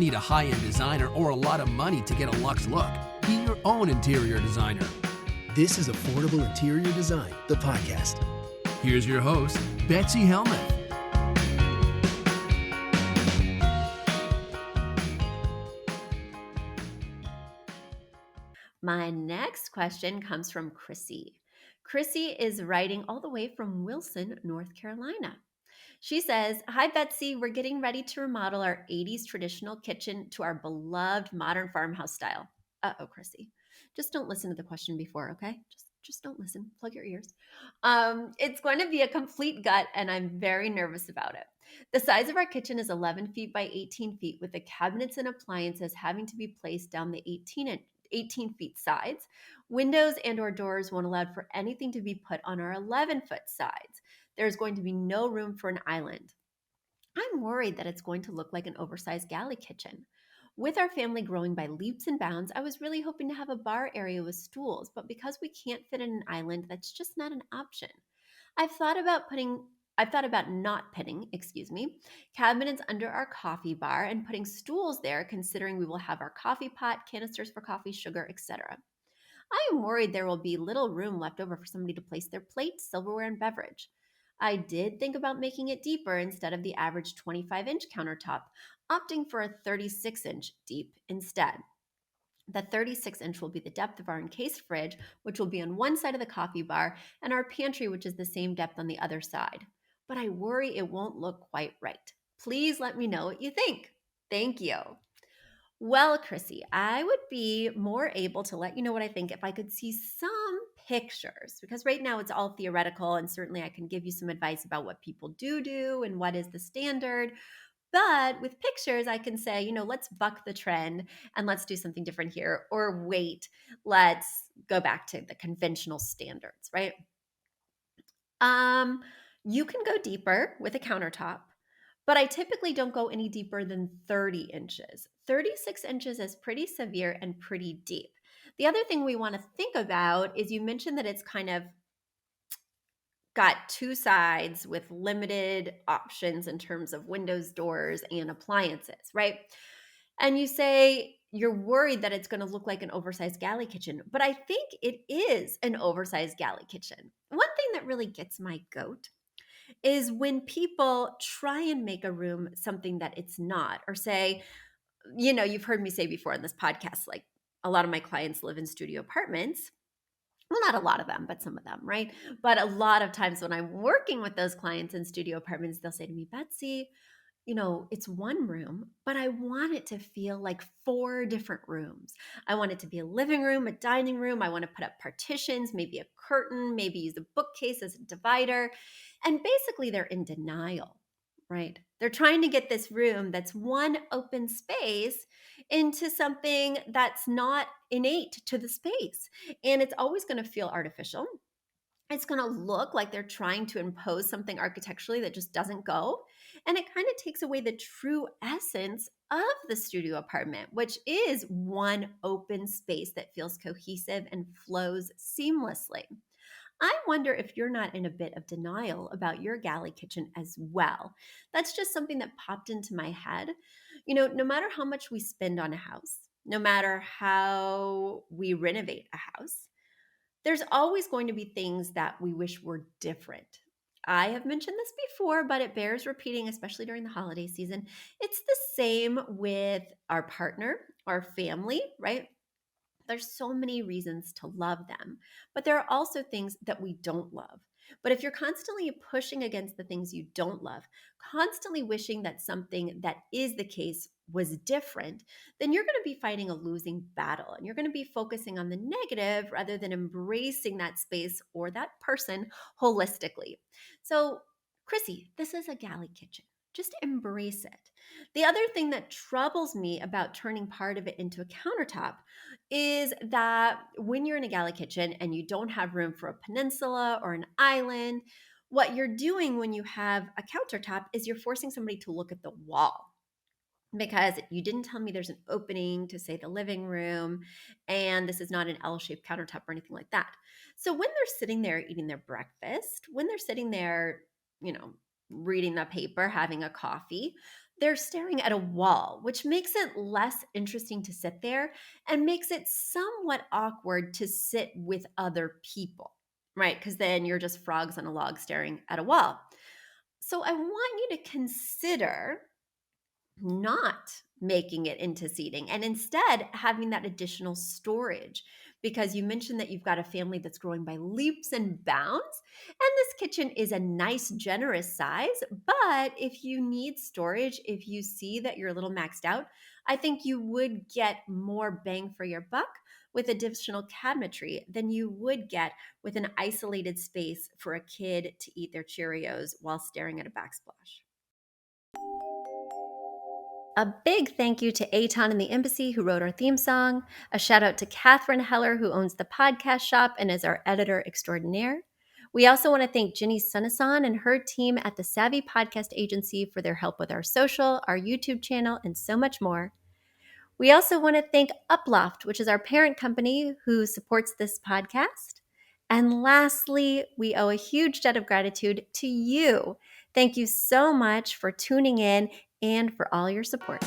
need a high-end designer or a lot of money to get a luxe look. Be your own interior designer. This is Affordable Interior Design, the podcast. Here's your host, Betsy Helmuth. My next question comes from Chrissy. Chrissy is writing all the way from Wilson, North Carolina. She says, "Hi, Betsy. We're getting ready to remodel our 80s traditional kitchen to our beloved modern farmhouse style." Uh-oh, Chrissy. Just don't listen to the question before, okay? Just don't listen. Plug your ears. It's going to be a complete gut, and I'm very nervous about it. The size of our kitchen is 11 feet by 18 feet, with the cabinets and appliances having to be placed down the 18 feet sides. Windows and or doors won't allow for anything to be put on our 11-foot sides. There's going to be no room for an island. I'm worried that it's going to look like an oversized galley kitchen. With our family growing by leaps and bounds, I was really hoping to have a bar area with stools, but because we can't fit in an island, that's just not an option. I've thought about not putting, cabinets under our coffee bar and putting stools there, considering we will have our coffee pot, canisters for coffee, sugar, etc. I am worried there will be little room left over for somebody to place their plates, silverware, and beverage. I did think about making it deeper instead of the average 25-inch countertop, opting for a 36-inch deep instead. The 36-inch will be the depth of our encased fridge, which will be on one side of the coffee bar, and our pantry, which is the same depth on the other side. But I worry it won't look quite right. Please let me know what you think. Thank you. Well, Chrissy, I would be more able to let you know what I think if I could see some pictures, because right now it's all theoretical, and certainly I can give you some advice about what people do and what is the standard. But with pictures, I can say, let's buck the trend and let's do something different here. Or wait, let's go back to the conventional standards, right? You can go deeper with a countertop, but I typically don't go any deeper than 30 inches. 36 inches is pretty severe and pretty deep. The other thing we want to think about is you mentioned that it's kind of got two sides with limited options in terms of windows, doors, and appliances, right? And you say you're worried that it's going to look like an oversized galley kitchen, but I think it is an oversized galley kitchen. One thing that really gets my goat is when people try and make a room something that it's not, or say, you've heard me say before in this podcast, like a lot of my clients live in studio apartments. Well, not a lot of them, but some of them, right? But a lot of times when I'm working with those clients in studio apartments, they'll say to me, "Betsy, it's one room, but I want it to feel like 4 different rooms. I want it to be a living room, a dining room. I want to put up partitions, maybe a curtain, maybe use a bookcase as a divider." And basically they're in denial, right? They're trying to get this room that's one open space into something that's not innate to the space. And it's always going to feel artificial. It's going to look like they're trying to impose something architecturally that just doesn't go. And it kind of takes away the true essence of the studio apartment, which is one open space that feels cohesive and flows seamlessly. I wonder if you're not in a bit of denial about your galley kitchen as well. That's just something that popped into my head. No matter how much we spend on a house, no matter how we renovate a house, there's always going to be things that we wish were different. I have mentioned this before, but it bears repeating, especially during the holiday season. It's the same with our partner, our family, right? There's so many reasons to love them, but there are also things that we don't love. But if you're constantly pushing against the things you don't love, constantly wishing that something that is the case was different, then you're going to be fighting a losing battle, and you're going to be focusing on the negative rather than embracing that space or that person holistically. So, Chrissy, this is a galley kitchen. Just embrace it. The other thing that troubles me about turning part of it into a countertop is that when you're in a galley kitchen and you don't have room for a peninsula or an island, what you're doing when you have a countertop is you're forcing somebody to look at the wall, because you didn't tell me there's an opening to, say, the living room, and this is not an L-shaped countertop or anything like that. So when they're sitting there eating their breakfast, when they're sitting there, reading the paper, having a coffee, they're staring at a wall, which makes it less interesting to sit there and makes it somewhat awkward to sit with other people, right? Because then you're just frogs on a log staring at a wall. So I want you to consider not making it into seating and instead having that additional storage, because you mentioned that you've got a family that's growing by leaps and bounds, and this kitchen is a nice generous size. But if you need storage, if you see that you're a little maxed out, I think you would get more bang for your buck with additional cabinetry than you would get with an isolated space for a kid to eat their Cheerios while staring at a backsplash. A big thank you to Aton and the Embassy, who wrote our theme song. A shout out to Catherine Heller, who owns the podcast shop and is our editor extraordinaire. We also want to thank Ginny Sunasan and her team at the Savvy Podcast Agency for their help with our social, our YouTube channel, and so much more. We also want to thank Uploft, which is our parent company who supports this podcast. And lastly, we owe a huge debt of gratitude to you. Thank you so much for tuning in and for all your support.